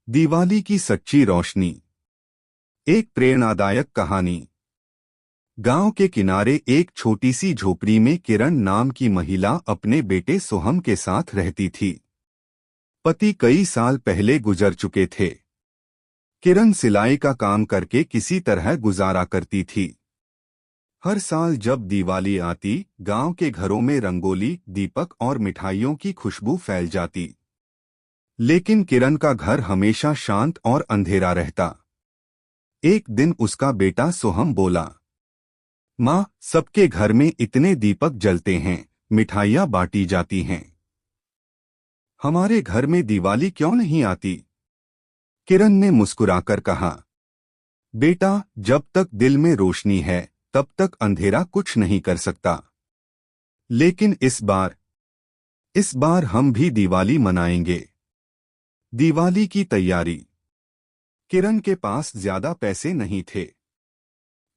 दिवाली की सच्ची रोशनी। एक प्रेरणादायक कहानी। गांव के किनारे एक छोटी सी झोपड़ी में किरण नाम की महिला अपने बेटे सोहम के साथ रहती थी। पति कई साल पहले गुजर चुके थे। किरण सिलाई का काम करके किसी तरह गुजारा करती थी। हर साल जब दिवाली आती, गांव के घरों में रंगोली, दीपक और मिठाइयों की खुशबू फैल जाती। लेकिन किरण का घर हमेशा शांत और अंधेरा रहता। एक दिन उसका बेटा सोहम बोला, माँ, सबके घर में इतने दीपक जलते हैं, मिठाइयाँ बांटी जाती हैं, हमारे घर में दिवाली क्यों नहीं आती? किरण ने मुस्कुराकर कहा, बेटा, जब तक दिल में रोशनी है तब तक अंधेरा कुछ नहीं कर सकता। लेकिन इस बार हम भी दिवाली मनाएंगे। दिवाली की तैयारी। किरण के पास ज्यादा पैसे नहीं थे।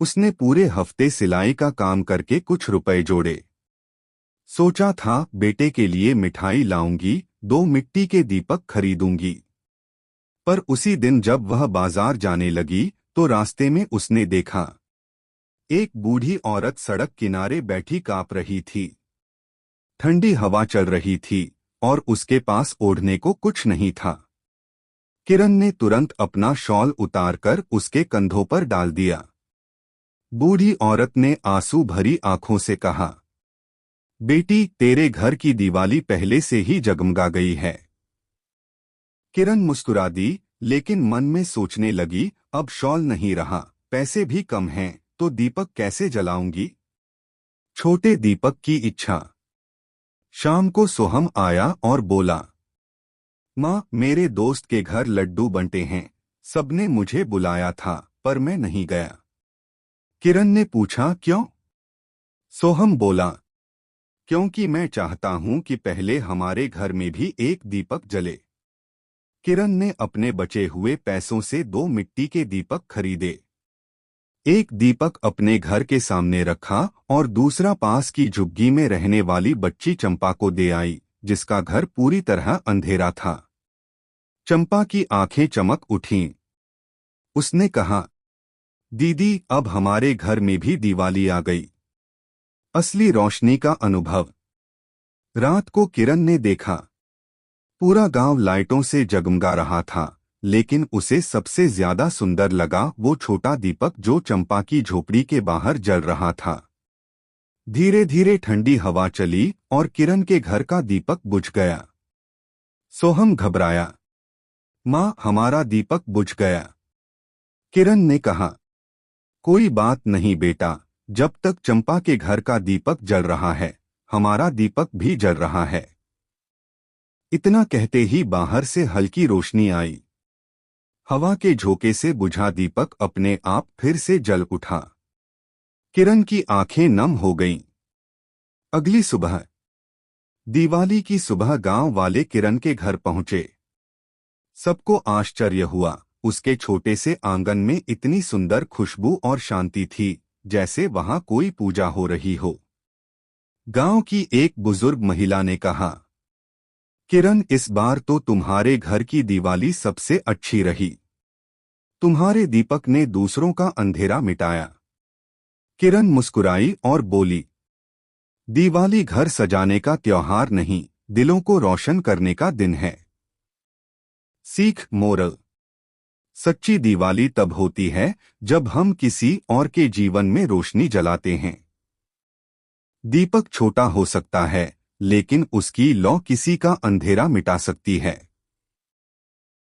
उसने पूरे हफ्ते सिलाई का काम करके कुछ रुपए जोड़े। सोचा था बेटे के लिए मिठाई लाऊंगी, 2 मिट्टी के दीपक खरीदूंगी। पर उसी दिन जब वह बाजार जाने लगी तो रास्ते में उसने देखा, एक बूढ़ी औरत सड़क किनारे बैठी कांप रही थी। ठंडी हवा चल रही थी और उसके पास ओढ़ने को कुछ नहीं था। किरण ने तुरंत अपना शॉल उतारकर उसके कंधों पर डाल दिया। बूढ़ी औरत ने आंसू भरी आंखों से कहा, बेटी, तेरे घर की दिवाली पहले से ही जगमगा गई है। किरण मुस्कुरा दी, लेकिन मन में सोचने लगी, अब शॉल नहीं रहा, पैसे भी कम हैं, तो दीपक कैसे जलाऊंगी? छोटे दीपक की इच्छा। शाम को सोहम आया और बोला, माँ, मेरे दोस्त के घर लड्डू बंटे हैं, सबने मुझे बुलाया था पर मैं नहीं गया। किरण ने पूछा, क्यों? सोहम बोला, क्योंकि मैं चाहता हूं कि पहले हमारे घर में भी एक दीपक जले। किरण ने अपने बचे हुए पैसों से 2 मिट्टी के दीपक खरीदे। एक दीपक अपने घर के सामने रखा और दूसरा पास की झुग्गी में रहने वाली बच्ची चंपा को दे आई, जिसका घर पूरी तरह अंधेरा था। चंपा की आंखें चमक उठीं। उसने कहा, दीदी, अब हमारे घर में भी दिवाली आ गई। असली रोशनी का अनुभव। रात को किरण ने देखा, पूरा गांव लाइटों से जगमगा रहा था, लेकिन उसे सबसे ज्यादा सुंदर लगा वो छोटा दीपक जो चंपा की झोपड़ी के बाहर जल रहा था। धीरे धीरे ठंडी हवा चली और किरण के घर का दीपक बुझ गया। सोहम घबराया, माँ, हमारा दीपक बुझ गया। किरण ने कहा, कोई बात नहीं बेटा, जब तक चंपा के घर का दीपक जल रहा है, हमारा दीपक भी जल रहा है। इतना कहते ही बाहर से हल्की रोशनी आई। हवा के झोंके से बुझा दीपक अपने आप फिर से जल उठा। किरण की आंखें नम हो गईं। अगली सुबह, दिवाली की सुबह, गांव वाले किरण के घर पहुंचे। सबको आश्चर्य हुआ, उसके छोटे से आंगन में इतनी सुंदर खुशबू और शांति थी, जैसे वहां कोई पूजा हो रही हो। गांव की एक बुजुर्ग महिला ने कहा, किरण, इस बार तो तुम्हारे घर की दिवाली सबसे अच्छी रही। तुम्हारे दीपक ने दूसरों का अंधेरा मिटाया। किरण मुस्कुराई और बोली, दिवाली घर सजाने का त्योहार नहीं, दिलों को रोशन करने का दिन है। सीख मोरल। सच्ची दिवाली तब होती है जब हम किसी और के जीवन में रोशनी जलाते हैं। दीपक छोटा हो सकता है, लेकिन उसकी लौ किसी का अंधेरा मिटा सकती है।